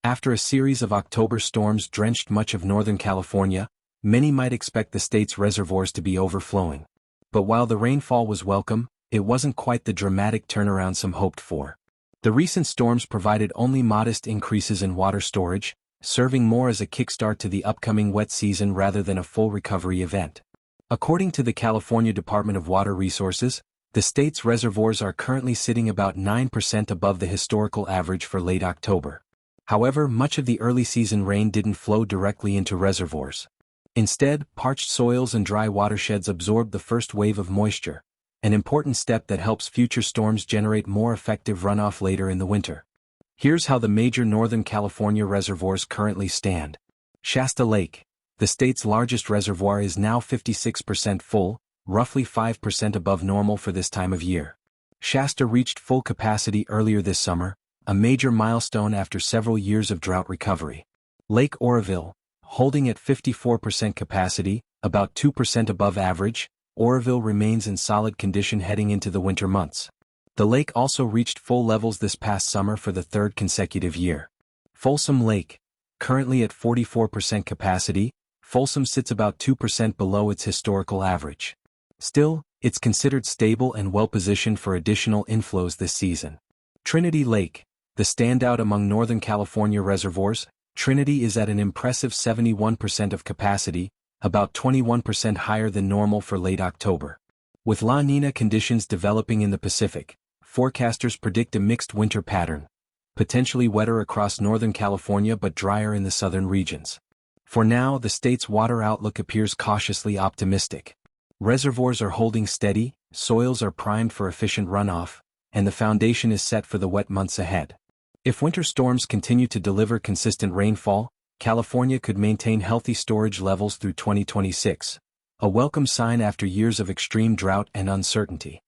After a series of October storms drenched much of Northern California, many might expect the state's reservoirs to be overflowing. But while the rainfall was welcome, it wasn't quite the dramatic turnaround some hoped for. The recent storms provided only modest increases in water storage, serving more as a kickstart to the upcoming wet season rather than a full recovery event. According to the California Department of Water Resources, the state's reservoirs are currently sitting about 9% above the historical average for late October. However, much of the early season rain didn't flow directly into reservoirs. Instead, parched soils and dry watersheds absorbed the first wave of moisture, an important step that helps future storms generate more effective runoff later in the winter. Here's how the major Northern California reservoirs currently stand. Shasta Lake, the state's largest reservoir, is now 56% full, roughly 5% above normal for this time of year. Shasta reached full capacity earlier this summer, a major milestone after several years of drought recovery. Lake Oroville, holding at 54% capacity, about 2% above average, Oroville remains in solid condition heading into the winter months. The lake also reached full levels this past summer for the third consecutive year. Folsom Lake, currently at 44% capacity, Folsom sits about 2% below its historical average. Still, it's considered stable and well-positioned for additional inflows this season. Trinity Lake, the standout among Northern California reservoirs, Trinity is at an impressive 71% of capacity, about 21% higher than normal for late October. With La Nina conditions developing in the Pacific, forecasters predict a mixed winter pattern, potentially wetter across Northern California but drier in the southern regions. For now, the state's water outlook appears cautiously optimistic. Reservoirs are holding steady, soils are primed for efficient runoff, and the foundation is set for the wet months ahead. If winter storms continue to deliver consistent rainfall, California could maintain healthy storage levels through 2026, a welcome sign after years of extreme drought and uncertainty.